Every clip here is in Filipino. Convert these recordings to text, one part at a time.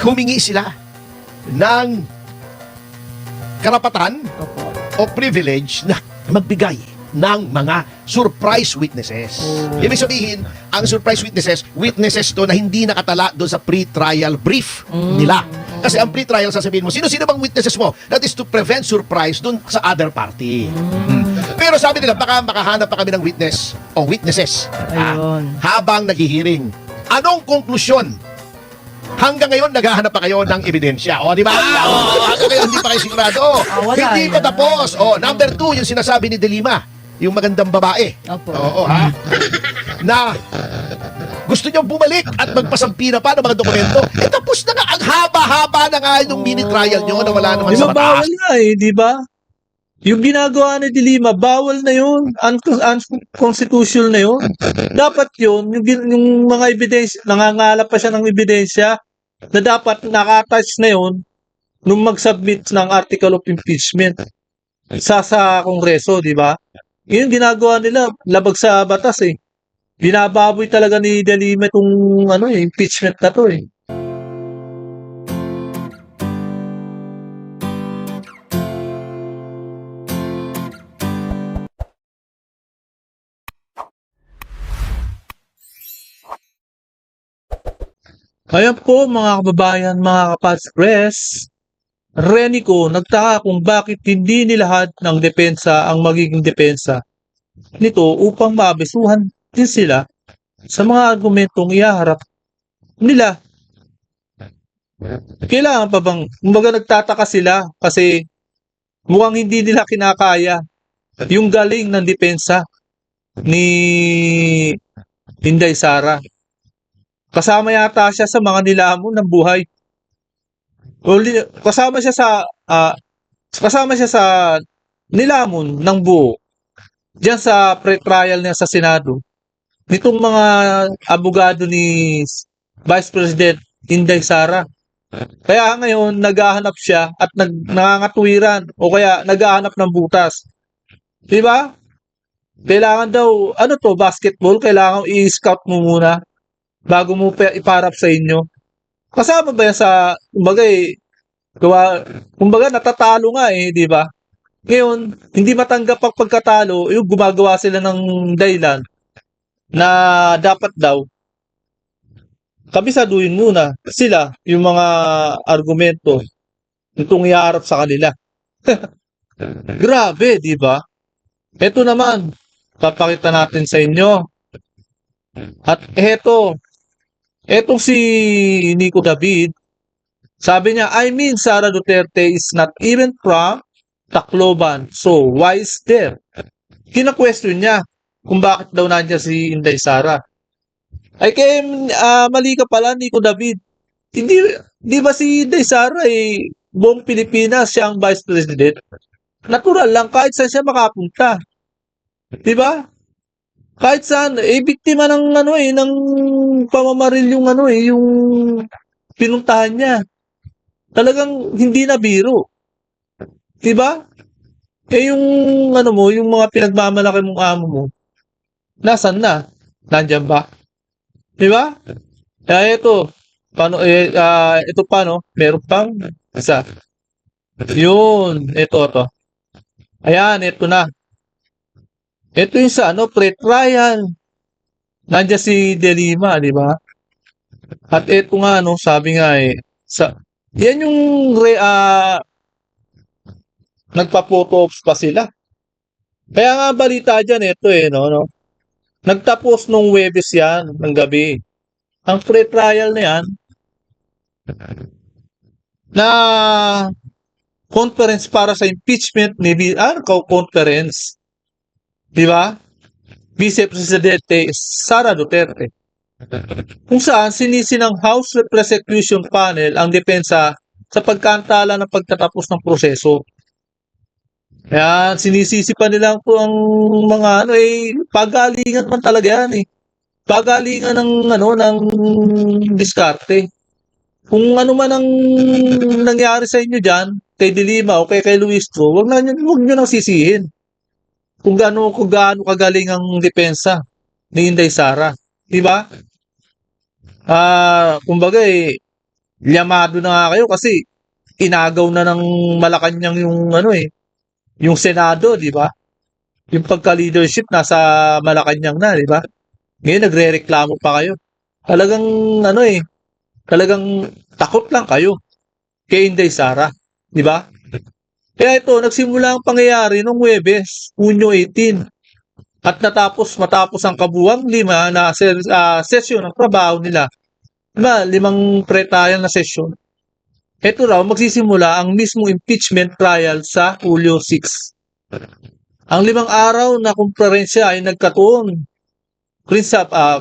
humingi sila ng karapatan Opo. o privilege na magbigay ng mga surprise witnesses. Ibig sabihin, ang surprise witnesses to na hindi nakatala doon sa pre-trial brief nila. Kasi ang pre-trial, sasabihin mo, sino-sino bang witnesses mo? That is to prevent surprise doon sa other party. Pero sabi nila, baka makahanap pa kami ng witness o witnesses Ayun. habang naghihiring. Anong konklusyon? Hanggang ngayon, naghahanap pa kayo ng ebidensya. O, di ba? Hanggang ngayon, hindi pa kayo sigurado. wala Hindi pa yan. tapos. Number 2, yung sinasabi ni Delima, yung magandang babae. Opo. Oo, ha? Na gusto niyong bumalik at magpasampina pa ng mga dokumento. Tapos na nga, ang haba-haba na nga yung mini trial niyo na wala naman Di sa ba bawal batas. nga eh, di ba? Yung ginagawa ni Dilima, bawal na yun. Unconstitutional na yun. Dapat yun, yung mga ebidensya, nangangalap pa siya ng ebidensya na dapat nakatouch na yun nung mag-submit ng article of impeachment sa Kongreso, di ba? Yun ginagawa nila, labag sa batas eh. Binababoy talaga ni Dilima itong impeachment na to eh. Ayan po mga kababayan, mga Kapats Press, Renico nagtaka kung bakit hindi nilahad ng depensa ang magiging depensa nito upang maabisuhan din sila sa mga argumentong ihaharap nila. Kailangan pa bang, kumbaga nagtataka sila kasi mukhang hindi nila kinakaya yung galing ng depensa ni Inday Sara. Kasama yata siya sa mga nilamon ng buhay. Kasama siya sa nilamon ng buo. Diyan sa pre-trial niya sa Senado. Nitong mga abogado ni Vice President Inday Sara. Kaya ngayon naghahanap siya at nangangatwiran o kaya naghahanap ng butas. 'Di ba? Kailangan daw basketball, kailangan i-scout mo muna bago mo iparap sa inyo. Kasama ba yan sa, kumbaga natatalo nga eh, di ba? Ngayon, hindi matanggap ang pagkatalo, yung gumagawa sila ng dahilan na dapat daw kabisaduhin muna sila yung mga argumento itong iharap sa kanila. Grabe, di ba? Ito naman, papakita natin sa inyo. At etong si Nico David, sabi niya, Sara Duterte is not even from Tacloban. So, why is there? Kina-question niya kung bakit daw nandiyan si Inday Sara. Ay kaya mali ka pala, Nico David. Di ba si Inday Sara buong Pilipinas siya ang Vice President? Natural lang kahit saan siya makapunta. Di ba? Kahit saan, biktima ng ng pamamaril yung yung pinuntahan niya. Talagang hindi na biro. 'Di ba? Yung yung mga pinagmamalaki mong amo mo. Nasaan na? Nandiyan ba? 'Di ba? Kaya ito, ito pa meron pang isa. Yun, ito. Ayan, ito na. Ito yung sa pre-trial. Nandiyan si Delima, di ba? At ito nga sabi nga yan yung nagpa-photo ops pa sila. Kaya nga balita diyan ito Nagtapos nung Huwebes yan ng gabi. Ang pre-trial na yan na conference para sa impeachment ni conference. Di ba? Vice Presidente Sara Duterte. Kung saan sinisi ng House Prosecution Panel ang depensa sa pagkantala ng pagtatapos ng proseso. Yan, sinisisi pa nila po ang mga pagalingan man talaga yan Pagalingan ng diskarte. Kung ano man ang nangyari sa inyo diyan, kay Dilima o kay Luistro, wag niyo nang sisihin. Kung gaano kagaling ang depensa ni Inday Sara, 'di ba? Kumbaga Liyamado na nga kayo kasi inagaw na ng Malacanang yung yung Senado, di ba? Yung pagka-leadership nasa Malacanang na, di ba? Ngayon nagrereklamo pa kayo. Talagang talagang takot lang kayo kay Inday Sara, di ba? Kaya ito, nagsimula ang pangyayari noong Huwebes, Hunyo 18. At matapos ang kabuwang 5 na sesyon ng trabaho nila. Diba, 5 pre-trial na sesyon. Ito raw, magsisimula ang mismong impeachment trial sa Hulyo 6. Ang 5 araw na kumperensya ay nagkatuon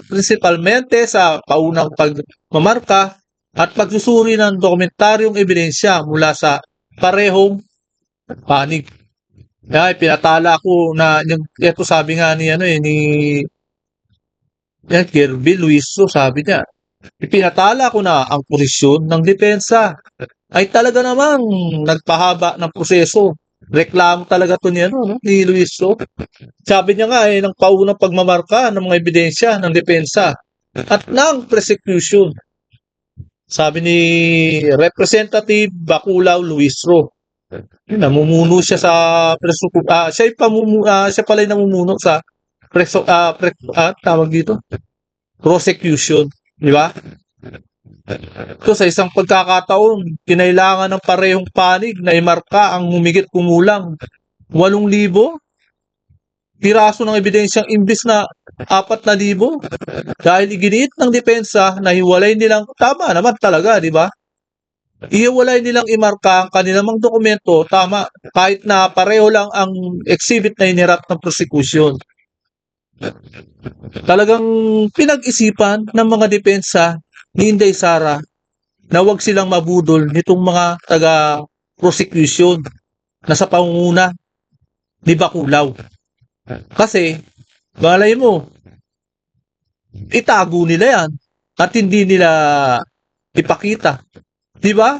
principalmente sa paunang pagmamarka at pagsusuri ng dokumentaryong ebidensya mula sa parehong panig. Kaya pinatala ko na ito sabi nga ni Kirby Luiso, sabi niya, ipinatala ko na ang posisyon ng depensa ay talaga namang nagpahaba ng proseso. Reklamo talaga to ni Luiso. Sabi niya nga ng paunang pagmamarka ng mga ebidensya ng depensa at ng prosecution. Sabi ni Representative Baculaw Luisro. Namumuno siya sa siya pala yung namumuno sa tawag dito, prosecution, di ba? So sa isang pagkakataon, kinailangan ng parehong panig na imarka ang humigit kumulang 8,000 piraso ng ebidensyang imbis na 4,000 dahil iginiit ng depensa na hiwalay nilang tama naman talaga, di ba? Ihiwalay nilang imarka ang kanilang dokumento, tama, kahit na pareho lang ang exhibit na inirap ng prosecution. Talagang pinag-isipan ng mga depensa ni Inday Sara na wag silang mabudol nitong mga taga-prosecution na sa pangunguna ni Baculaw. Kasi, balay mo, itago nila yan at hindi nila ipakita. Di ba?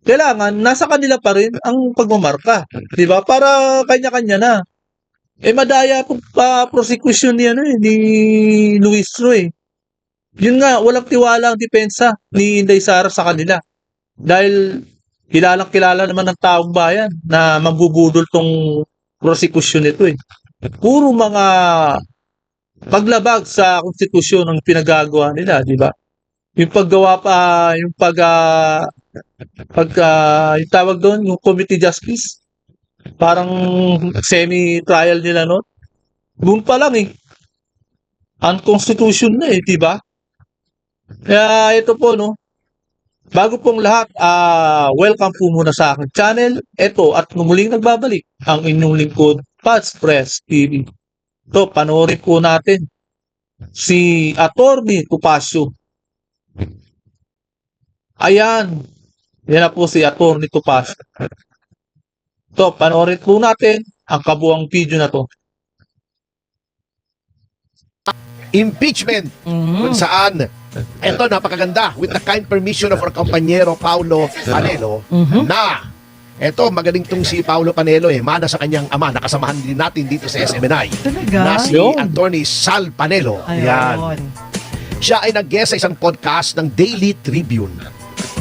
Kailangan nasa kanila pa rin ang pagmamarka, di ba? Para kanya-kanya na. Madaya pa prosecution ni Luis Roy. Yun nga, walang tiwala ang depensa ni Inday Sara sa kanila. Dahil kilalang-kilala naman ng taong bayan na mambubudol tong prosecution nito Puro mga paglabag sa konstitusyon ang pinagagawa nila, di ba? Yung paggawa pa, yung yung tawag doon, yung committee justice, parang semi-trial nila noon. Doon pa lang unconstitutional na di ba? Kaya ito po, bago pong lahat, welcome po muna sa aking channel. Ito, at muling nagbabalik ang inyong lingkod, Pats Press TV. Ito, panoorin po natin si Atty. Topacio. Ayan. Yan na po si Atty. Topacio. Ito, panoorin po natin ang kabuang video na to. Impeachment kung saan eto napakaganda with the kind permission of our compañero Paulo Panelo na eto magaling tong si Paulo Panelo mana sa kanyang ama, nakasamahan din natin dito sa SMNI na si Attorney Sal Panelo. Yan. Siya ay nag-guest sa isang podcast ng Daily Tribune,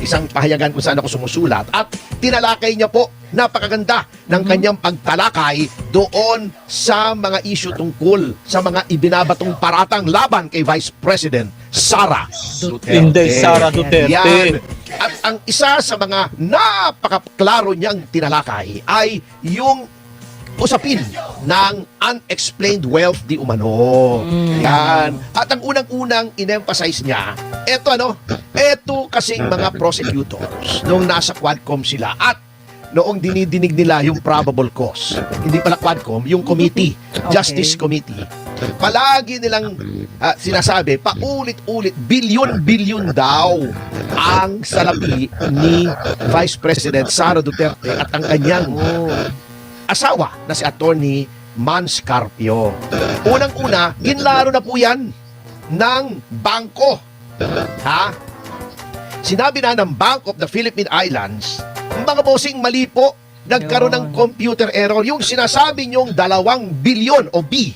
isang pahayagan kung saan ako sumusulat, at tinalakay niya po napakaganda ng kanyang pagtalakay doon sa mga issue tungkol sa mga ibinabatong paratang laban kay Vice President Sara Duterte. Inday Sara Duterte. Yan. At ang isa sa mga napakaklaro niyang tinalakay ay yung usapin ng unexplained wealth di umano. Yan. At ang unang-unang in-emphasize niya, eto kasing mga prosecutors nung nasa Quadcom sila at noong dinidinig nila yung probable cause. Hindi pala Quadcom, yung committee, Justice Committee. Palagi nilang sinasabi, paulit-ulit, bilyon-bilyon daw ang salapi ni Vice President Sara Duterte at ang kanyang asawa na si Attorney Mans Carpio. Unang-una, ginlaro na po yan ng bangko. Sinabi na ng Bank of the Philippine Islands, mga bossing, mali po, nagkaroon ng computer error. Yung sinasabi nyong 2 bilyon o B,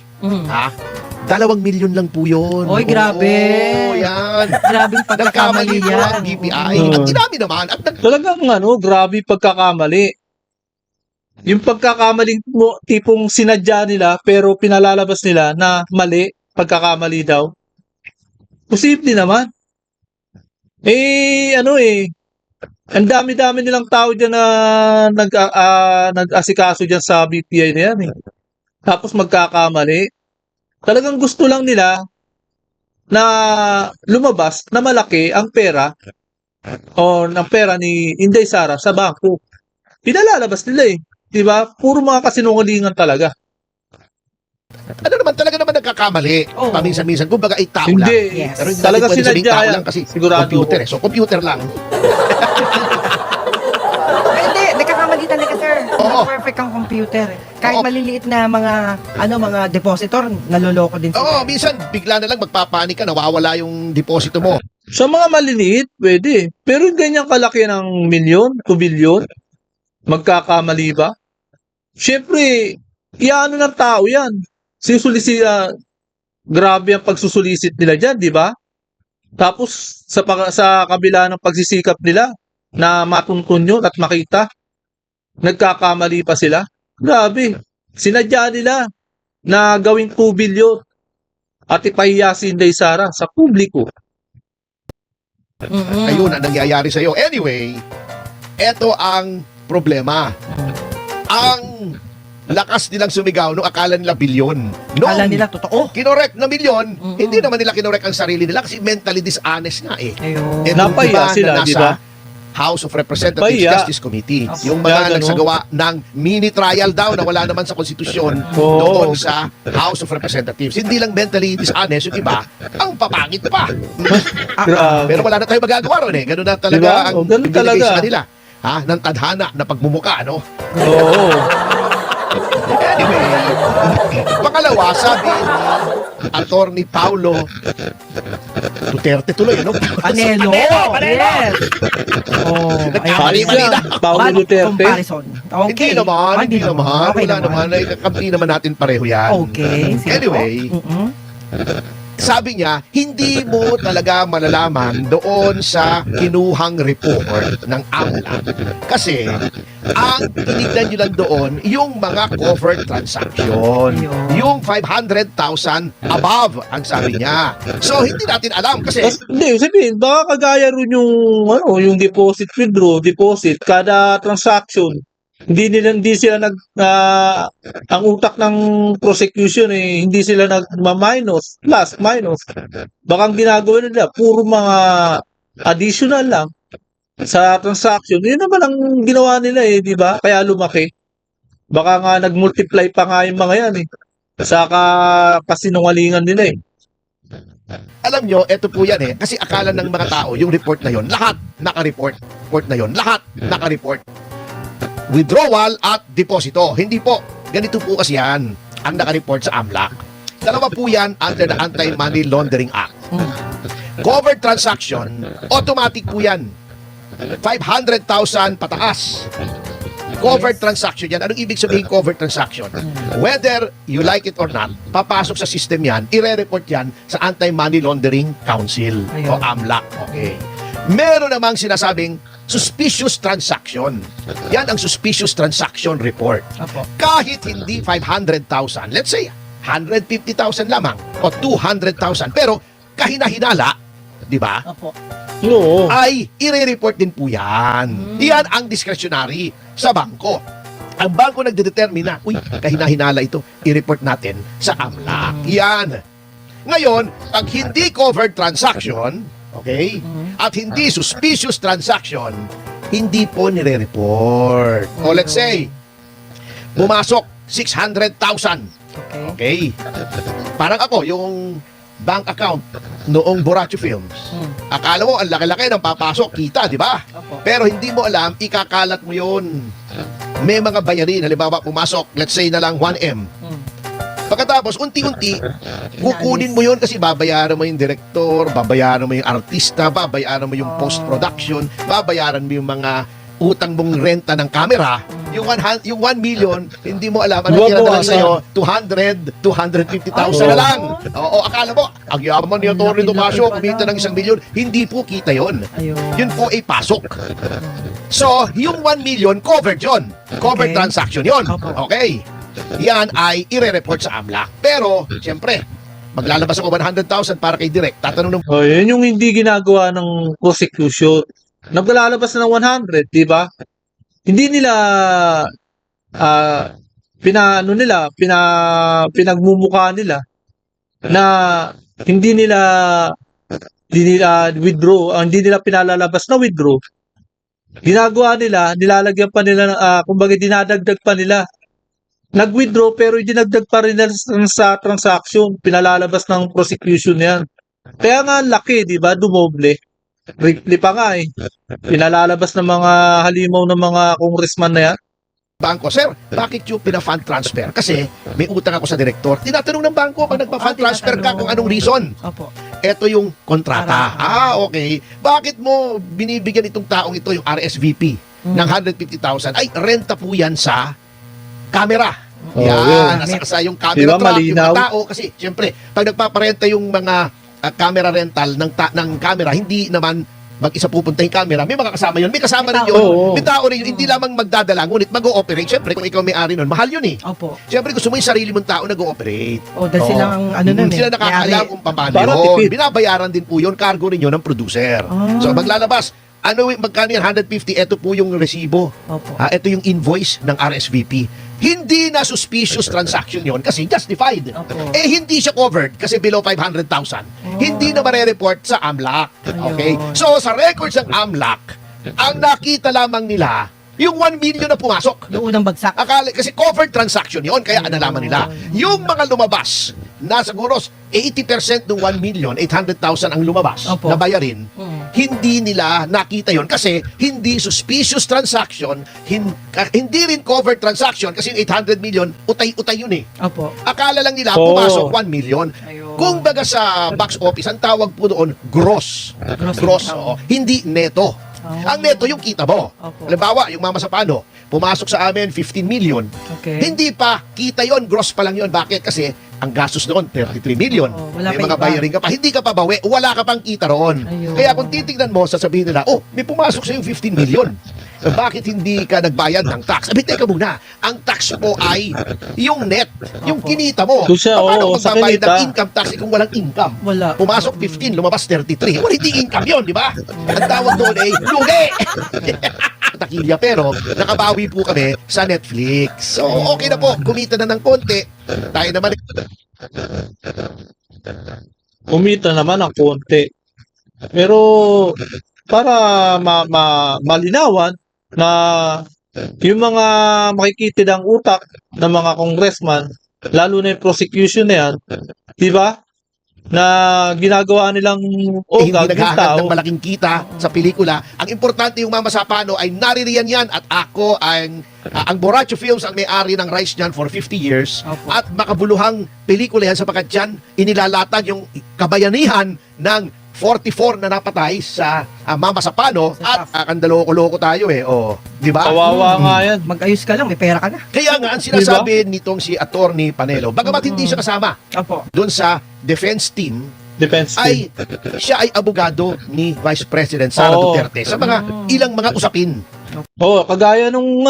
2 milyon lang po yun. Oy, grabe. Oo, yan. Grabing pagkakamali Nagkamali po yan. ang BPI. Oo. At inamin naman. At Talagang grabe pagkakamali. Yung pagkakamaling tipong sinadya nila pero pinalalabas nila na mali, pagkakamali daw. Posible naman. Ang dami-dami nilang tao dyan na nag-asikaso dyan sa BPI na yan eh. Tapos magkakamali. Talagang gusto lang nila na lumabas na malaki ang pera o ng pera ni Inday Sara sa bangko. Pinalalabas nila eh. Diba? Puro mga kasinungalingan talaga. ano naman, talaga naman nagkakamali. Oo. Paminsan-minsan. Kumbaga, ay tao lang. Hindi. Yes. Pero hindi Talaga natin pwede sabihing sinadya tao yan. lang kasi Sigurado computer ako. eh. So, computer lang. Hindi, nagkakamali talaga, sir. Oo. Perfect ang computer. Kahit Oo. maliliit na mga depositor, naloloko din Oo, sila. minsan, bigla na lang magpapanik ka, nawawala yung deposito mo. Sa mga maliliit, pwede. Pero yung ganyang kalaki ng milyon, 2 billion, magkakamali ba? Siyempre, iyaano ng tao yan. Grabe ang pagsusulisit nila dyan, di ba? Tapos, sa kabila ng pagsisikap nila na matuntun yun at makita, nagkakamali pa sila. Grabe. Sinadya nila na gawing 2 billion at ipahiya si Inday Sara sa publiko. Mm-mm. Ayun ang nangyayari sa'yo. Anyway, eto ang problema. Ang lakas nilang sumigaw nung akala nila bilyon. Akala nila totoo. Kinorek na milyon, Mm-mm. hindi naman nila kinorek ang sarili nila kasi mentally dishonest nga eh. Ayun. Eh, Napahiya diba, sila, na nasa di ba? House of Representatives Pahiya. Justice Committee. Opo. Yung mga Ganun. nagsagawa ng mini trial daw na wala naman sa konstitusyon Oo. doon sa House of Representatives. Hindi lang mentally dishonest, yung iba, ang papangit pa. Grabe. Pero wala na tayo magagawa ron eh. Ganun na talaga Diba? ang O, ganun ibinigay talaga. sa kanila. Ha? Ng tadhana na pagmumuka, no? Oo. Anyway, pangalawa, sabi ni Attorney Paulo Duterte tuloy, ano? Panelo. Panelo! Yes. Oh, Nagkamali-mali na. Paulo Bad Duterte. comparison. Okay. Hindi naman, hindi naman. Okay Wala naman. Nakakampi naman natin pareho yan. Okay. sige Anyway, po. Mm-mm. sabi niya, hindi mo talaga malalaman doon sa kinuhang report ng AMLA. Kasi, ang tinignan nyo lang doon, yung mga covered transaction. Ayun. Yung 500,000 above, ang sabi niya. So, hindi natin alam kasi Hindi, sabihin, baka kagaya rin yung deposit, withdraw, deposit, kada transaction. Hindi sila ang utak ng prosecution hindi sila nagma-minus, plus, minus. Baka ang ginagawa nila, puro mga additional lang sa transaction. Yun naman ang ginawa nila di ba? Kaya lumaki. Baka nga nag-multiply pa nga yung mga yan sa kasinungalingan nila alam nyo, eto po yan kasi akala ng mga tao, yung report na yon, lahat naka-report. Report na yon, lahat naka-report. Withdrawal at deposito. Hindi po. Ganito po kasi yan ang naka-report sa AMLAC. Dalawa po yan under the Anti-Money Laundering Act. Covered transaction, automatic po yan. 500,000 pataas. Covered transaction yan. Anong ibig sabihin covered transaction? Whether you like it or not, papasok sa system yan, ire-report yan sa Anti-Money Laundering Council o Ayun. AMLAC. Okay. Meron namang sinasabing suspicious transaction. Yan ang suspicious transaction report. Opo. Kahit hindi 500,000, let's say 150,000 lamang o 200,000, pero kahina-hinala, di ba? Opo. Oo. Ay i-report din po yan. Yan ang discretionary sa bangko. Ang bangko nagdedetermine na, uy, kahina-hinala ito, i-report natin sa AMLAC. Yan. Ngayon, pag hindi covered transaction, okay, at hindi suspicious transaction, hindi po nire-report. O let's say, pumasok 600,000. Okay. Okay? Parang ako, yung bank account noong Boracay Films. Akala mo, ang laki-laki ng papasok, kita, di ba? Opo. Pero hindi mo alam, ikakalat mo yun. May mga bayarin, halimbawa pumasok, let's say na lang 1M. Pagkatapos, unti-unti, kukunin mo yun kasi babayaran mo yung director, babayaran mo yung artista, babayaran mo yung post-production, babayaran mo yung mga utang mong renta ng camera, yung 1 million, hindi mo alam, ano Babawasan. tira na lang sa'yo, 250,000 na lang. Oo, akala mo, ang yaman ni Atty. Tomasio, kumita ng 1 milyon. Hindi po kita yon. Ayun. Yun po ay pasok. So, yung 1 million, covered yun. Covered Okay. transaction yun. Opo. Okay. Yan ay ire-report sa AMLAC. Pero, siyempre, maglalabas ako 100,000 para kay Direk. Tatanong ng Oh, yun yung hindi ginagawa ng prosecution. Naglalabas na ng 100, di ba? Hindi nila pinagmumukha nila na hindi nila withdraw, hindi nila pinalalabas na withdraw. Ginagawa nila, nilalagyan pa nila, kumbaga dinadagdag pa nila. Nag-withdraw pero dinagdag pa rin nila sa transaction. Pinalalabas ng prosecution yan. Kaya nga laki, di ba? Dumoble. Ripley pa nga eh. Pinalalabas ng mga halimaw ng mga congressman na yan. bangko, Sir, bakit yung pina-fund transfer? Kasi may utang ako sa direktor. Tinatanong ng bangko pag nagpa-fund transfer ka kung anong reason. Opo. Ito yung kontrata. Okay. Bakit mo binibigyan itong taong ito yung RSVP ng 150,000? Ay, renta po yan sa camera. Oh, Yan, yun. nasa yung camera Diba, truck, yung malinaw? mga tao. Kasi, siyempre, pag nagpaparenta yung mga camera rental ng camera, hindi naman mag-isa pupunta yung camera, may mga kasama yun. May kasama rin yun. Oo. May tao rin yun. Hindi lamang magdadala, ngunit mag-ooperate. Siyempre, kung ikaw may-ari nun, mahal yun eh. Opo. Siyempre, gusto mo yung sarili mong tao nag-ooperate. O, dahil sila ang ano nun eh. Sila nakakaalam kung paano Para yun. tipid. Binabayaran din po yun. Cargo rin yun ng producer. Ah. So, maglalabas. Magkano yan? 150. Ito po yung resibo. Opo. Ito yung invoice ng RSVP. Hindi na suspicious transaction yon kasi justified. Opo. Hindi siya covered kasi below 500,000. Hindi na marereport sa AMLAC. Okay? Ayun. So, sa records ng AMLAC, ang nakita lamang nila, yung 1 million na pumasok. Yung unang bagsak. Kasi covered transaction yon kaya nalaman nila. Yung mga lumabas, na siguro 80% ng 1 million, 800,000 ang lumabas Opo. na bayarin, Mm. hindi nila nakita yon kasi hindi suspicious transaction, hindi rin covered transaction kasi yung 800 million, utay-utay yun eh. Opo. Akala lang nila Oo. pumasok 1 million. Ayun. Kung baga sa box office, ang tawag po doon, gross. Gross. Oo. Hindi neto. Oh. Ang neto yung kita mo. Opo. Halimbawa, yung Mama Sapano, pumasok sa amin 15 million. Okay. Hindi pa, kita yon, gross pa lang yon. Bakit? Kasi ang gastos doon, 33 million. Oo, wala May pa mga iba. bayarin ka pa. Hindi ka pa bawi, wala ka pang kita roon. Ayun. Kaya kung titignan mo, sasabihin nila, oh, may pumasok sa yung 15 million. Bakit hindi ka nagbayad ng tax? Sabi, teka muna, ang tax mo ay yung net, yung Opo. kinita mo. Kung siya, Paano oo, sa magbabayad ng kinita. income tax kung walang income? Wala. Pumasok 15, lumabas 33. Well, hindi income yun, di ba? Ang tawag doon ay lugi! Takilya, pero nakabawi po kami sa Netflix. So, okay na po. Kumita na ng konti. Tayo naman. Kumita naman ang konti. Pero para malinawan na yung mga makikitid ang utak ng mga congressman, lalo na yung prosecution na yan, di ba? Na ginagawa nilang Hindi ogag yung naghahanap tao. ng malaking kita sa pelikula. Ang importante yung Mama Sapano ay naririyan yan at ako ang Borracho Films ang may-ari ng rights niyan for 50 years Opo. at makabuluhang pelikula yan sapagkat dyan inilalatag yung kabayanihan ng 44 na napatay sa Mama Sapano Sa at kandaloko-loko tayo eh. Oh, di ba? Kawawa nga yan. Mag-ayos ka lang, may pera ka na. Kaya nga ang sinasabi nitong si Attorney Panelo, bagamat hindi siya kasama Opo. doon sa defense team, Defense team. siya ay abogado ni Vice President Sara Oo. Duterte sa mga ilang mga usapin. Kagaya nung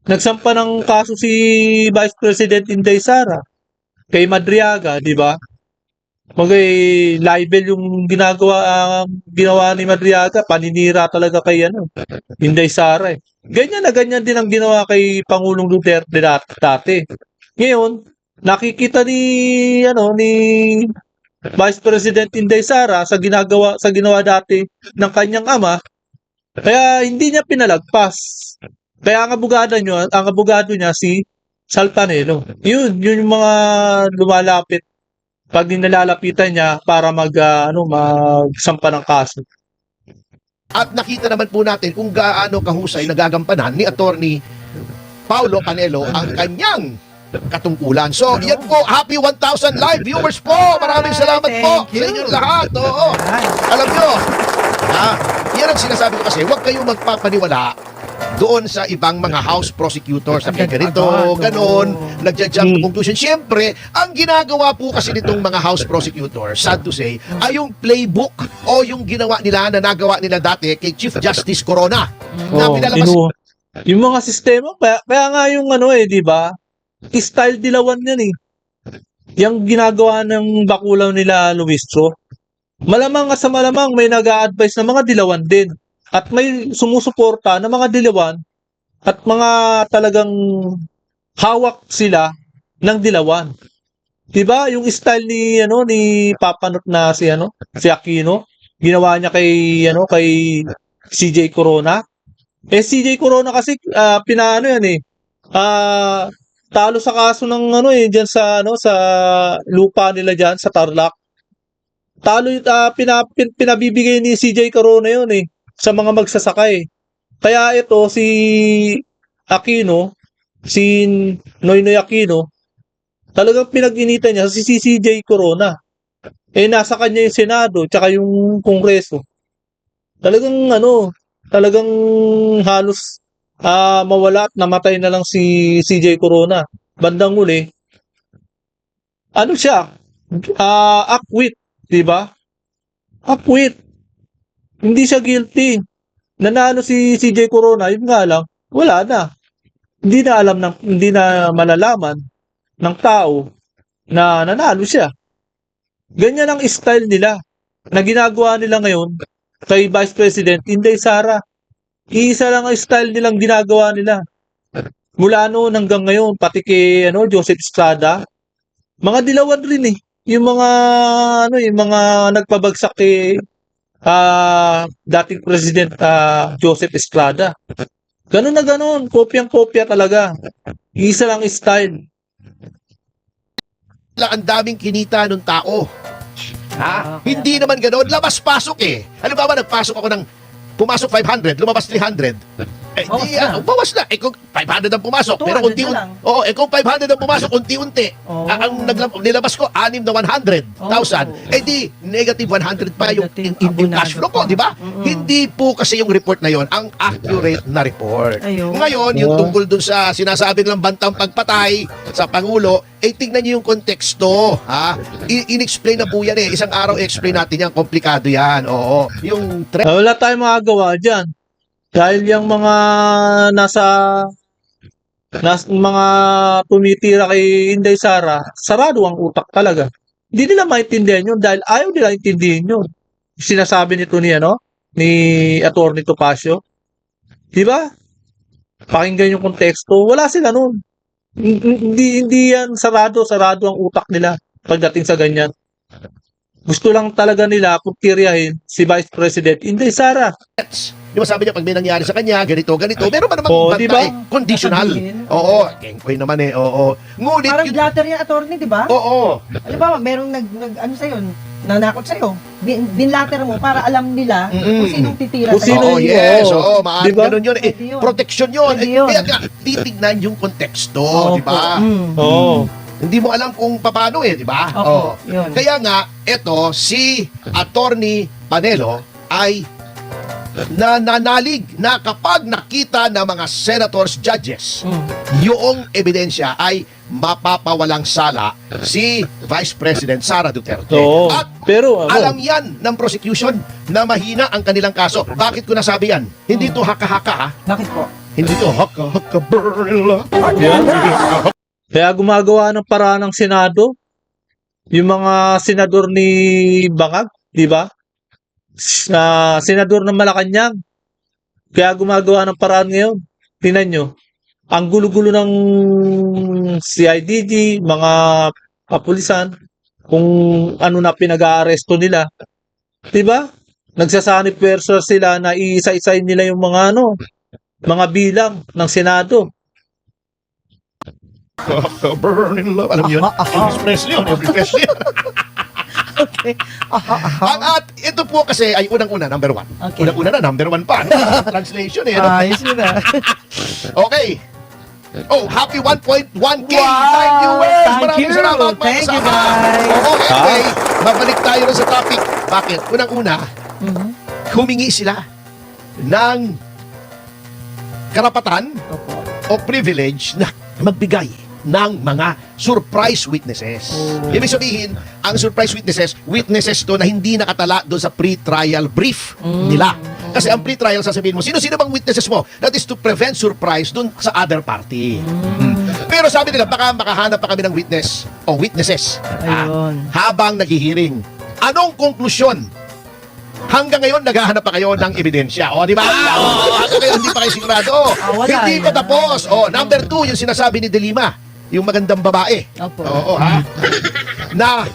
nagsampa ng kaso si Vice President Inday Sara kay Madriaga, di ba? Libel yung ginawa ni Madriaga, paninira talaga kay Inday Sara eh. Ganyan na ganyan din ang ginawa kay Pangulong Duterte dati. Ngayon, nakikita ni Vice President Inday Sara sa ginawa dati ng kanyang ama, kaya hindi niya pinalagpas. Kaya ang abogado niya si Sal Panelo. Yun yung mga lumalapit pag nilalapitan niya para magsampa ng kaso. At nakita naman po natin kung gaano kahusay nagagampanan ni Attorney Paulo Panelo ang kanyang katungkulan. So, yan po, happy 1,000 live viewers po. Maraming salamat po Thank sa you. inyong lahat. Oo. Ay. Alam nyo, yan ang sinasabi ko kasi, huwag kayong magpapaniwala doon sa ibang mga house prosecutors na Agad- ganito, agad, ganon, oo. nagja-jump to conclusion. Siyempre, ang ginagawa po kasi nitong mga house prosecutors, sad to say, ay yung playbook o yung ginawa nila na nagawa nila dati kay Chief Justice Corona. Na Oh, pinalabas yung mga sistema, kaya nga yung ano di ba? Style dilawan yan eh. Yung ginagawa ng bakulaw nila Luistro. Malamang sa malamang may nag-a-advise na mga dilawan din. At may sumusuporta na mga dilawan at mga talagang hawak sila ng dilawan. 'Di ba? Yung style ni Papanot na si Aquino, ginawa niya kay CJ Corona. CJ Corona kasi pinaano yan eh. Talo sa kaso ng diyan sa lupa nila diyan sa Tarlac. Talo pinabibigay ni CJ Corona yun eh sa mga magsasakay. Kaya ito si Aquino, si Noynoy Aquino, talagang pinag-initan niya si CJ Corona. Nasa kanya yung Senado tsaka yung Kongreso. Talagang halos mawala at namatay na lang si CJ Corona. Bandang uli, siya? Acquit, 'di ba? Acquit. Hindi siya guilty. Nanalo si CJ Corona, yun nga lang, wala na. Hindi na malalaman ng tao na nanalo siya. Ganyan ang style nila na ginagawa nila ngayon kay Vice President Inday Sara. Iisa lang ang style nilang ginagawa nila. Mula noon hanggang ngayon, pati kay Joseph Estrada, mga dilawan rin eh. Yung mga nagpabagsak kay dating President Joseph Estrada. Ganun na ganun, kopyang-kopya talaga. Isa lang style. ang daming kinita ng tao. Hindi naman ganoon. Labas-pasok eh. Halimbawa, nagpasok ako pumasok 500, lumabas 300. Bawas na. Kung 500 ang pumasok, pero 200 na lang. kung 500 ang pumasok, unti-unti. Ang nilabas ko, 6 na 100,000. Di, negative 100 pa yung cash flow ko, di ba? Hindi po kasi yung report na yon ang accurate na report. Ayun. Ngayon, yung tungkol dun sa sinasabi nilang bantang pagpatay sa Pangulo, tignan niyo yung konteksto. In-explain na po yan eh. Isang araw i-explain natin yan. Komplikado yan. Oo. Yung Wala tayong magagawa dyan. Dahil yung mga mga tumitira kay Inday Sara, sarado ang utak talaga. Hindi nila maintindihan yun dahil ayaw nila intindihin yun. Sinasabi nito ni Atty. Topacio. Di ba? Pakinggan yung konteksto. Wala sila nun. Hindi yan sarado ang utak nila pagdating sa ganyan. Gusto lang talaga nila puntiryahin si Vice President Inday Sara. Di ba sabi niya, pag may nangyari sa kanya, ganito. Meron ba namang bantay? Diba? Conditional. Sasabihin. Oo. Kengkoy naman eh. Oo. Ngunit, Parang blatter yan, attorney, di ba? oo. Halimbawa, merong ano sa'yo, nanakot sa'yo. Binlatter mo para alam nila kung sinong titira Kung sino sa'yo. yung- Yes. Oo. Oo. Maaaring Diba? ganun yun. Pwede yun. Protection yun. Pwede yun. Kaya nga, titignan yung konteksto. Di ba? Oo. Hindi mo alam kung paano di ba? Opo, yun. Kaya nga, eto, si Attorney Panelo ay nananalig na kapag nakita ng mga senators, judges, yung ebidensya ay mapapawalang sala si Vice President Sara Duterte. Oo. At Pero alam yan ng prosecution na mahina ang kanilang kaso. Bakit ko nasabi yan? Hindi to haka-haka ha? Bakit po? Hindi to haka-haka burla. kaya gumagawa ng paraan ng Senado, yung mga senador ni Bangag, di ba? Senador ng Malacanang. Kaya gumagawa ng paraan ngayon. Tingnan nyo, ang gulo-gulo ng CIDG, mga kapulisan, kung ano na pinag-aaresto nila. Di ba? Nagsasanib pwersa sila na iisa-isain nila yung mga bilang ng Senado. Burning love. Alam yun? Express yun. Express yun. Okay. At ito po kasi ay unang-una, number one. Okay. Unang-una na, number one pa. Translation eh. Ayos yun na. Okay. Oh, happy 1.1K Wow! live viewers! Thank Maraming you! salamat mga Thank you, kasama. guys! Oo, anyway, mabalik tayo na sa topic. Bakit? Unang-una, humingi sila ng karapatan Opo. o privilege na magbigay ng mga surprise witnesses. Ibig sabihin, ang surprise witnesses to na hindi nakatala doon sa pre-trial brief nila. Kasi ang pre-trial, sasabihin mo, sino-sino bang witnesses mo? That is to prevent surprise doon sa other party. Pero sabi nila, baka makahanap pa kami ng witness o witnesses Ayun. habang naghihiring. Anong konklusyon? Hanggang ngayon, naghahanap pa kayo ng ebidensya. O, di ba? Hanggang ngayon, hindi pa kayo sigurado. Wala Hindi pa yan. tapos. O, number 2, yung sinasabi ni De Lima, yung magandang babae. Opo. Oo, ha? Na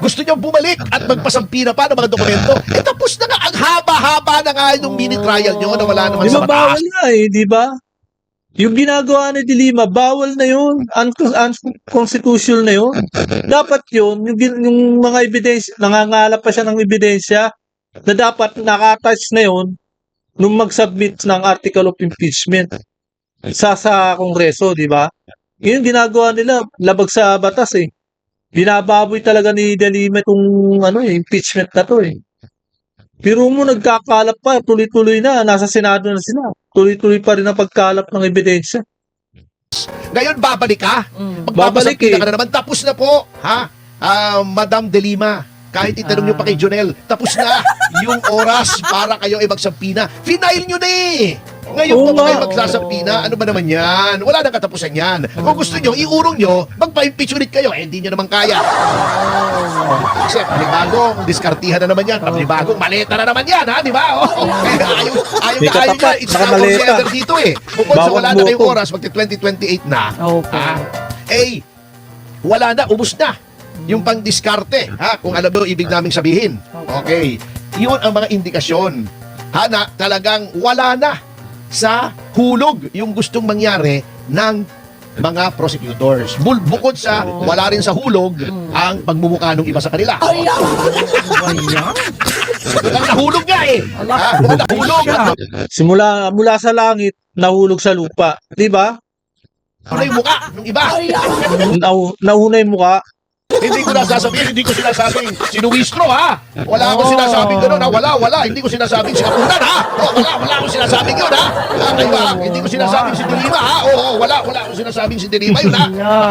gusto niyo bumalik at magpasampi na pa ng mga dokumento. Eh, tapos na nga. Ang haba-haba na nga yung mini trial nyo na wala naman Di sa ba bawal batas. nga di ba? Yung ginagawa ni Dilima, bawal na yun. Unconstitutional na yun. Dapat yun, yung mga ebidensya, nangangalap pa siya ng ebidensya na dapat nakatouch na yun nung mag-submit ng article of impeachment sa Kongreso, di ba? Yun yung ginagawa nila, labag sa batas eh. Binababoy talaga ni Dilima itong impeachment na to eh. Pero mo nagkakalap pa, tuloy-tuloy na, nasa Senado na sila. Tuloy-tuloy pa rin ang pagkalap ng ebidensya. Ngayon, babalik ka. Babalik Magpapasampi eh. ka na naman. Tapos na po, ha? Madam De Lima, kahit itanong nyo pa kay Jonel, tapos na yung oras para kayo ay magsampi na. Final nyo na eh! Ngayon Oo pa ba kayo nga. magsasampi na? Ano ba naman yan? Wala nang katapusan yan. Kung gusto nyo, iurong nyo, magpa-impeach ulit kayo. Eh, hindi nyo naman kaya. Kasi panibagong diskartihan na naman yan. Panibagong maleta na naman yan, ha? Di ba? Oh. Ayaw May na ayaw katapat, niya. It's naka now maleta. considered dito eh. Bukod sa Bawat wala na kayong boto. oras, magti-2028 na. Opo. Eh, wala na, ubus na. Yung pang-diskarte, ha? Kung alam mo ibig naming sabihin. Okay. Yun ang mga indikasyon. Ha, na talagang wala na sa hulog yung gustong mangyari ng mga prosecutors. Bukod sa wala rin sa hulog ang pagmumukha ng iba sa kanila. Ang nahulog nga eh. Ha? Nahulog. Mula sa langit, nahulog sa lupa. Di ba? Ano yung mukha ng iba? Nauna yung mukha. Hindi ko nasasabihin, hindi ko sinasabing sinuwistro, ha? Wala akong sinasabing gano'n, ha? Wala. Hindi ko sinasabing sinapunan, ha? Wala akong sinasabing yun, ha? Diba? Hindi ko sinasabing si Dilima, ha? Wala akong sinasabing si Dilima yun, ha?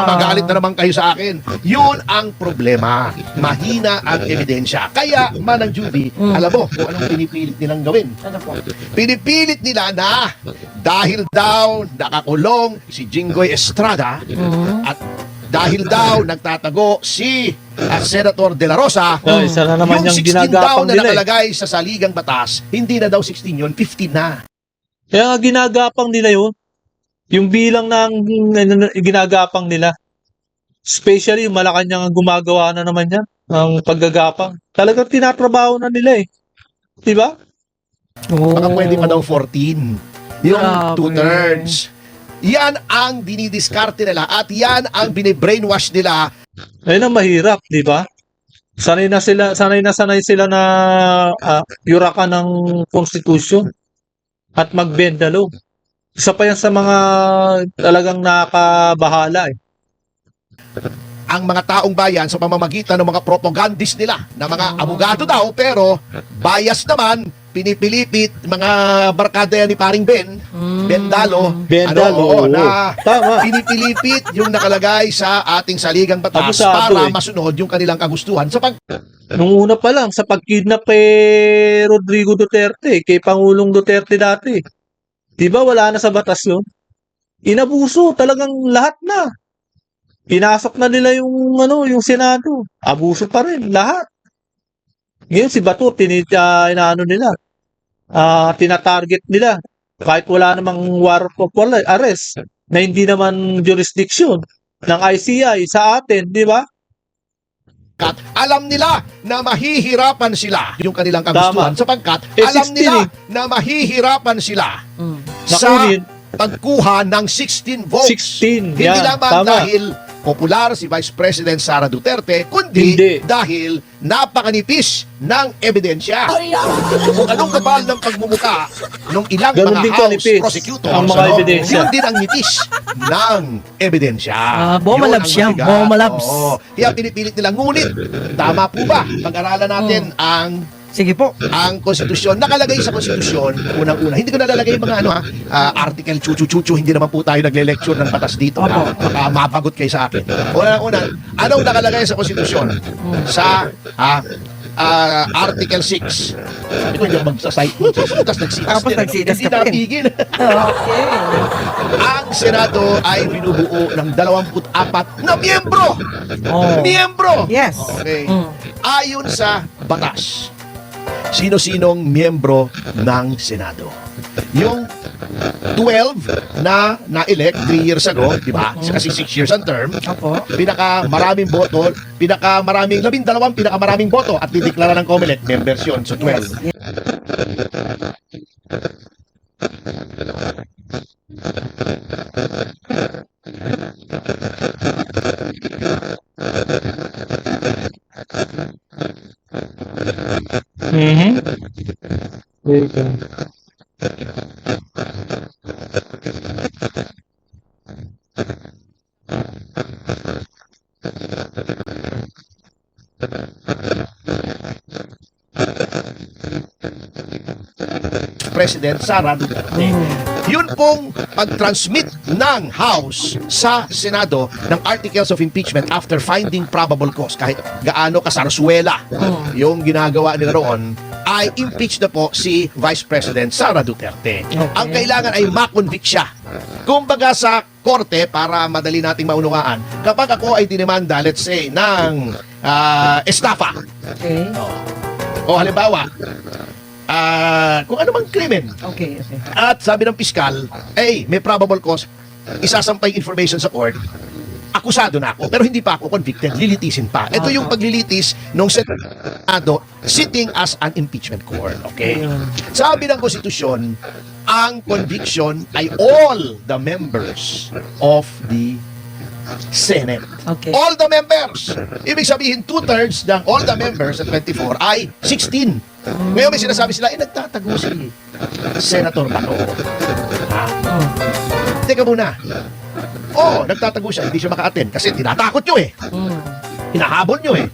Magalit na naman kayo sa akin. Yun ang problema. Mahina ang ebidensya. Kaya, Manang Judy, alam mo kung anong pinipilit nilang gawin. Ano po? Pinipilit nila na dahil daw nakakulong si Jinggoy Estrada at dahil daw nagtatago si Senator De La Rosa, Isa na naman yung yung 16 daw ginagapang na nila eh. nakalagay sa saligang batas, hindi na daw 16 yun, 15 na. Kaya nga ginagapang nila yun. Yung bilang ng ginagapang nila. Especially yung Malacanang ang gumagawa na naman yan. Ang paggagapang. Talagang tinatrabaho na nila eh. Diba? Baka pwede pa daw 14. Yung Grabe. 2/3. Yan ang dinidiskarte nila at yan ang binibrainwash nila. Ayun ang mahirap, di ba? Sanay na sila na yurakan ng konstitusyon at magbendalo. Isa pa yan sa mga talagang nakabahala eh. Ang mga taong bayan sa pamamagitan ng mga propagandist nila na mga abogado daw pero bias naman, pinipilipit mga barkada yan ni Paring Ben Bendalo, Bendalo, oo. na Tama. pinipilipit yung nakalagay sa ating saligang batas Abusado para eh. masunod yung kanilang kagustuhan sa Nung una pa lang, sa pagkidnap kay Rodrigo Duterte, kay Pangulong Duterte dati. Di ba wala na sa batas yun? Inabuso, talagang lahat na. Pinasok na nila yung Senado. Abuso pa rin, lahat. Ngayon si Bato, inaano nila, tinatarget nila. Kahit wala namang warrant of arrest, na hindi naman jurisdiction ng ICI sa atin, di ba? sapagkat alam nila na mahihirapan sila yung kanilang kagustuhan Tama. sapagkat Eh, alam 16 nila eh. na mahihirapan sila sa Nakunin. pagkuha ng 16 votes. 16, Hindi yan, lamang tama. dahil popular si Vice President Sara Duterte, kundi Hindi. dahil napakanipis ng ebidensya. Kung anong kapal ng pagmumuka ng ilang Ganun mga din House kanipis prosecutors, ang mga ebidensya. yun din ang nipis ng ebidensya. Bomalabs Yun ang yan, mabigat. bomalabs. Oo. Kaya pinipilit nila. Ngunit, tama po ba? Pag-aralan natin ang Sige po. Ang konstitusyon, nakalagay sa konstitusyon, unang-una, hindi ko nalalagay yung mga article, chuchu-chuchu, hindi naman po tayo nagle-lecture ng batas dito. Opo. Baka mapagot kayo sa akin. Unang-una, anong nakalagay sa konstitusyon? Sa Article 6. Sabi ko, hindi ako magsasite mo. Tapos nagsitas Tapos nagsitas Hindi ka pa rin. napigil. Okay. Ang Senado ay binubuo ng 24 na miyembro. Oh. Miyembro! Yes. Okay. Mm. Ayon sa batas, sino-sinong miyembro ng Senado? Yung 12 na na-elect 3 years ago, di ba? Kasi 6 years ang term. Opo. Pinakamaraming boto, pinakamaraming 12 pinakamaraming boto at dideklara ng COMELEC members yun. So 12. Mhm. President Sara Duterte. Yun pong pag-transmit ng House sa Senado ng Articles of Impeachment after finding probable cause, kahit gaano kasarsuela yung ginagawa nila roon, ay impeach na po si Vice President Sara Duterte. Ang kailangan ay makonvict siya. Kumbaga sa korte, para madali nating maunawaan, kapag ako ay dinemanda, let's say, ng estafa, Okay. o halimbawa, kung ano mang krimen, Okay. Okay. at sabi ng piskal, may probable cause, isasampay information sa court, akusado na ako, pero hindi pa ako convicted, lilitisin pa. Ito yung paglilitis ng Senado sitting as an impeachment court. Okay? Sabi ng konstitusyon, ang conviction ay all the members of the Senate. Okay. All the members. Ibig sabihin, 2/3 ng all the members at 24 ay 16. Ngayon may sinasabi sila, nagtatago si Senator Bato. Ha? Teka muna. Nagtatago siya, hindi siya maka-attend kasi tinatakot nyo eh. Hinahabol nyo eh.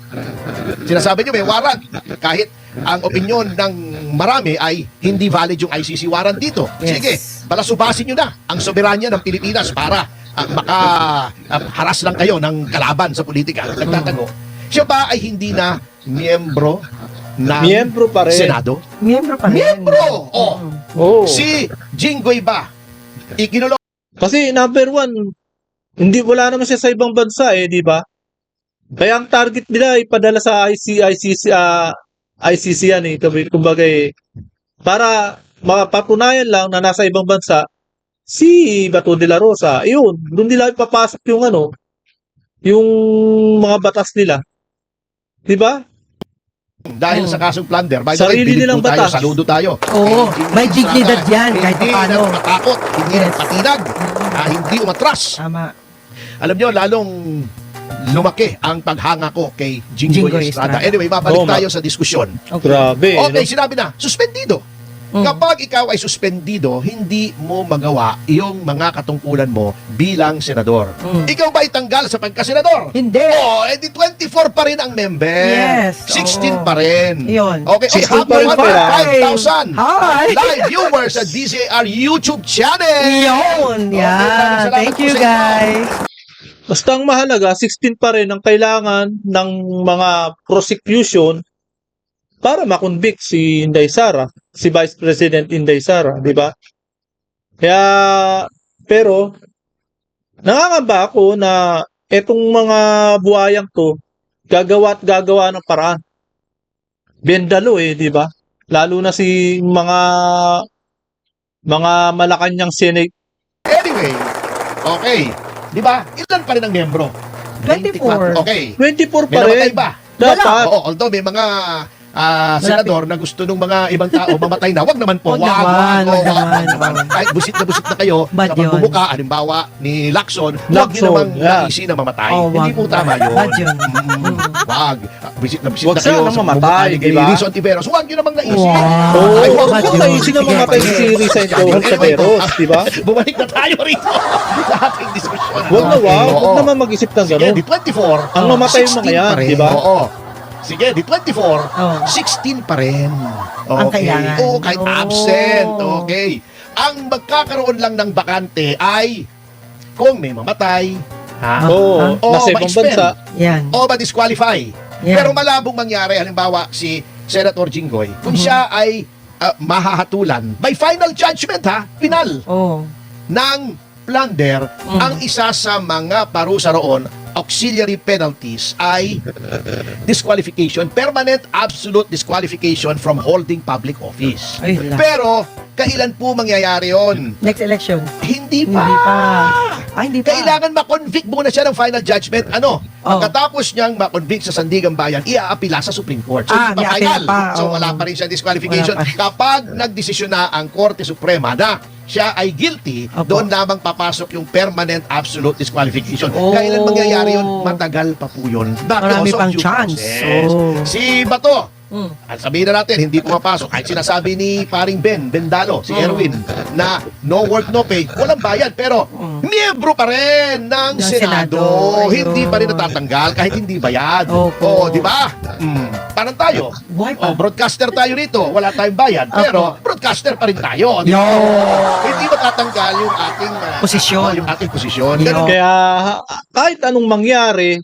Sinasabi nyo may warrant. Kahit ang opinyon ng marami ay hindi valid yung ICC warrant dito. Yes. Sige, balasubasin nyo na ang soberanya ng Pilipinas para maka-haras lang kayo ng kalaban sa politika. Nagtatago. Siya ba ay hindi na miyembro ng Miyembro pa rin. Senado? Miyembro pa rin. Miyembro! Oh. Si Jinggoy ba? Ikinulo Kasi number one, wala naman siya sa ibang bansa di ba? Kaya ang target nila ay padala sa ICC yan kumbaga para mapatunayan lang na nasa ibang bansa si Bato de la Rosa. Yun, doon nila ipapasok yung mga batas nila. Di ba? dahil sa kasong plunder. By the way, Sarili bilib nilang po tayo, batas. saludo tayo. Oo, may dignidad yan kahit Hindi paano. nagpatakot, hindi Yes. nagpatinag, hindi umatras. Tama. Alam nyo, lalong lumaki ang paghanga ko kay Jinggoy Jinggoy Estrada. Estrada. Anyway, babalik Oo, tayo sa diskusyon. Okay. Grabe. Okay, sinabi na, suspendido. Kapag ikaw ay suspendido, hindi mo magawa yung mga katungkulan mo bilang senador. Ikaw ba itanggal sa pagkasenador? Hindi. Edi 24 pa rin ang member. Yes, 16 oo. pa rin. Yun. Okay, 16 pa rin happy pala. 5,000 Hi. live viewers sa DZR YouTube channel. Yun. Okay, maraming salamat Thank po you, sa inyo. guys. Basta ang mahalaga, 16 pa rin ang kailangan ng mga prosecution para makonvict si Inday Sara, si Vice President Inday Sara, di ba? Kaya, pero, nangangamba ako na etong mga buhayang to, gagawa at gagawa ng paraan. Bendalo di ba? Lalo na si mga Malacanang Senate. Anyway, okay. Di ba? Ilan pa rin ang membro? 24. Okay. 24 May pa namatay rin. ba? Dapat. Oo, although may mga senador na gusto ng mga ibang tao mamatay na, wag naman po. Wag naman. Kahit busit na kayo Bad sa yun. pagbubuka, halimbawa ni Lacson, wag nyo namang naisi na mamatay. Oh, Hindi wag. po tama yun. Bad yun. Wag. Busit na Wag kayo sanang sa mamatay, pagbubuka ni di ba? Rizzo Antiveros. Wag nyo namang naisi. Wow. Ay, wag Bad po yun. naisip na mamatay si Rizzo Antiveros, di ba? Bumalik na tayo rito sa ating diskusyon. Wag Oo. naman mag-isip ng Sige, gano'n. di 24. Ang mamatay yung mga 16 yan, pa rin. di ba? Oo. Sige, di 24, Oh. 16 pa rin. Ang kailangan. Oo, kahit Oh. absent. Okay. Ang magkakaroon lang ng bakante ay kung may mamatay, ha? Oo, O nasa ibang ma-expel, bansa. Yan. o ma-disqualify. Yan. Pero malabong mangyari, halimbawa, si Senator Jinggoy, kung siya ay mahahatulan by final judgment, ha? Final Oh. ng plunder, Mm. ang isa sa mga parusa roon, auxiliary penalties ay disqualification, permanent absolute disqualification from holding public office. Ay, wala. Pero, kailan po mangyayari yon? Next election. Hindi pa. Hindi pa. Ay, hindi pa. Kailangan ma-convict muna siya ng final judgment. Ano? Oh. Pagkatapos niyang ma-convict sa Sandigan Bayan, iaapila sa Supreme Court. So, Ah, hindi pa may apela final. pa. So, Oh. wala pa rin siya disqualification. Wala pa. Kapag nagdesisyon na ang Korte Suprema na siya ay guilty, Opo. doon lamang papasok yung permanent absolute disqualification. Oh. Kailan mangyayari yun? Matagal pa po yun. Marami Because of pang due chance. process. Oh. Si Bato, Mm. at sabihin na natin, hindi pumapasok. Kahit sinasabi ni paring Bendalo, si Mm. Erwin, na no work, no pay, walang bayad. Pero, miyembro pa rin ng Ng Senado. Senado. Hindi pa rin Ayun. natatanggal kahit hindi bayad. Opo. O, di ba? Parang tayo. Buhay pa. O, broadcaster tayo rito. Wala tayong bayad. Pero, broadcaster pa rin tayo. Di ba? Hindi matatanggal yung ating Posisyon. yung ating posisyon. Yo. Ganun. Kaya kahit anong mangyari,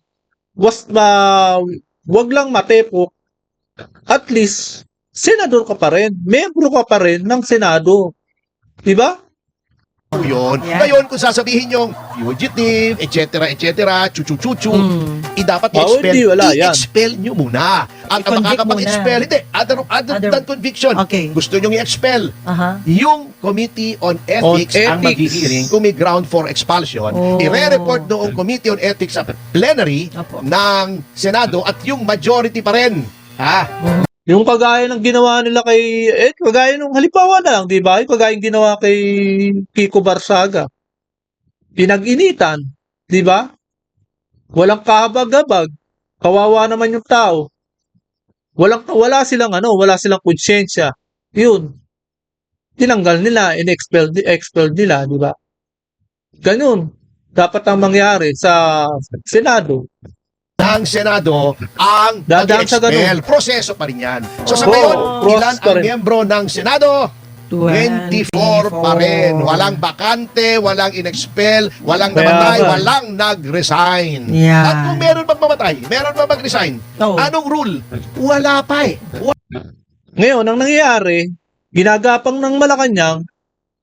wag lang matepok. At least, senador ka pa rin. Membro ka pa rin ng Senado. Diba? po yun. Yan. Ngayon, kung sasabihin yung fugitive, etc., chuchu-chuchu, dapat Oh, i-expel. hindi, wala yan. I-expel nyo muna. At ang I-convict makakapag-expel, muna. hindi, other than conviction, Okay. gusto nyo i-expel. Aha. Yung Committee on Ethics ang Ethics. maghihiring kung may ground for expulsion. Oh. I-re-report noong Committee on Ethics sa plenary Apo. ng Senado at yung majority pa rin. Ha? Yung kagaya ng ginawa nila kagaya nung halimbawa na lang, di ba? Yung kagaya ng ginawa kay Kiko Barsaga. Pinag-initan, di ba? Walang kahabag-habag. Kawawa naman yung tao. Wala silang konsyensya. Yun. Tinanggal nila, expelled nila, di ba? Ganun. Dapat ang mangyari sa Senado. Ng Senado ang Dadaan sa mag-expel. Proseso pa rin yan. So sa Oh, ngayon, process ilan pa ang rin. miyembro ng Senado? 24 pa rin. Walang bakante, walang in-expel, walang Kaya namatay, nga. walang nag-resign. Yan. At kung meron pang mamatay, meron pa mag-resign. Oo. Anong rule? Wala pa eh. Ngayon, ang nangyayari, ginagapang ng Malacanang,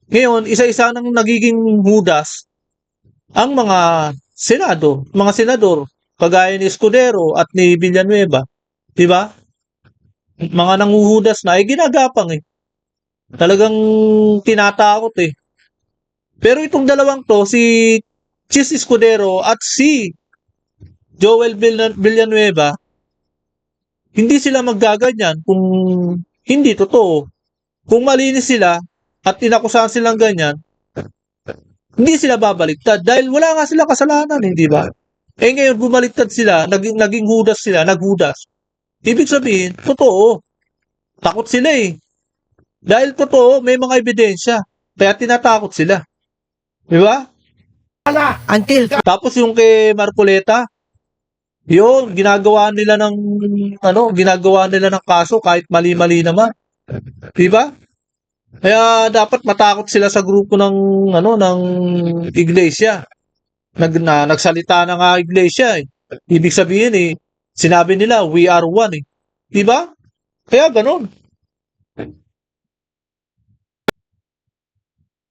ngayon, isa-isa nang nagiging hudas ang mga mga senador, kagaya ni Escudero at ni Villanueva. Di ba? Mga nanguhudas na, ginagapang eh. Talagang tinatakot eh. Pero itong dalawang to, si Chis Escudero at si Joel Villanueva, hindi sila maggaganyan kung hindi totoo. Kung malinis sila at inakusahan silang ganyan, hindi sila babaliktad dahil wala nga silang kasalanan, hindi ba? Eh ngayon, bumaliktad sila, naging hudas sila, naghudas. Ibig sabihin, totoo. Takot sila eh. Dahil totoo, may mga ebidensya. Kaya tinatakot sila. Di ba? Until Tapos yung kay Marcoleta, yun, ginagawa nila ng kaso kahit mali-mali naman. Di ba? Kaya dapat matakot sila sa grupo ng iglesia. Nagsalita na nga iglesia eh. Ibig sabihin eh, sinabi nila we are one eh. Di ba? Kaya ganun.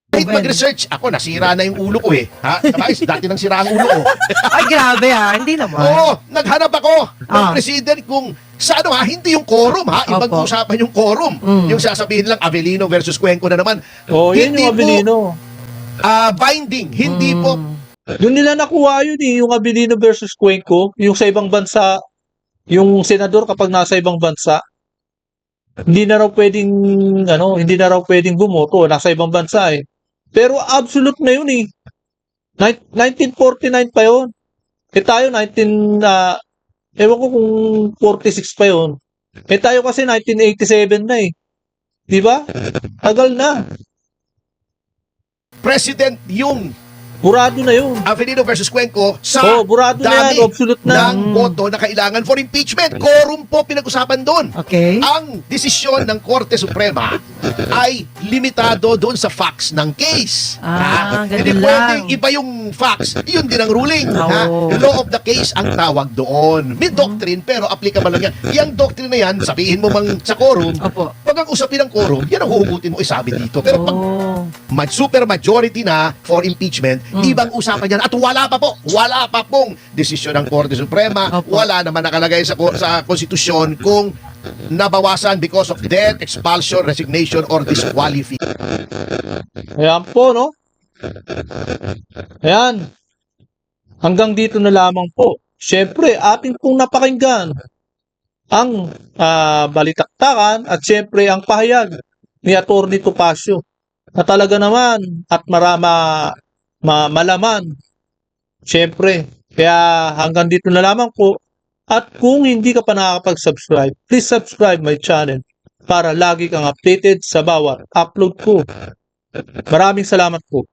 Kahit mag-research, ako nasira na yung ulo ko eh. Ha? Kabais, dati nang sira ang ulo ko. ay grabe hindi naman. Oo, naghanap ako ng Ah. president kung sa hindi yung quorum ha, ibang Opo. usapan yung quorum. Mm. Yung sasabihin lang Avelino versus Cuenco na naman. Oh, yun Hindi yung Abilino. Binding, hindi po Doon nila nakuha yun eh, yung Abilino versus Cuenco, yung sa ibang bansa, yung senador kapag nasa ibang bansa, hindi na raw pwedeng bumoto, nasa ibang bansa eh. Pero absolute na yun eh. 1949 pa yun. Eh tayo ewan ko kung 46 pa yun. Eh tayo kasi 1987 na eh. Di ba? Tagal na. president yung burado na yun. Avelino versus Cuenco sa Oh, burado na dami yan, absolute na. ng boto na kailangan for impeachment. Quorum po pinag-usapan doon. Okay. Ang desisyon ng Korte Suprema ay limitado doon sa facts ng case. Ganun Hindi lang. pwedeng iba yung facts, yun din ang ruling. Oo. Law of the case ang tawag doon. May doctrine pero applicable lang yan. Yung doctrine na yan, sabihin mo mang sa quorum, Opo. pag ang usapin ng quorum, yan ang huhugutin mo isabi dito. Pero pag Oh. super majority na for impeachment, ibang usapan yan. At wala pa pong desisyon ng Korte Suprema, Opo. wala naman nakalagay sa konstitusyon kung nabawasan because of death, expulsion, resignation, or disqualification. Ayan po, no? Ayan. Hanggang dito na lamang po. Siyempre, ating pong napakinggan ang balitaktakan at siyempre ang pahayag ni Atty. Topacio na talaga naman at malaman. Siyempre, kaya hanggang dito na lamang po. At kung hindi ka pa nakakapag-subscribe, please subscribe my channel para lagi kang updated sa bawat upload ko. Maraming salamat po.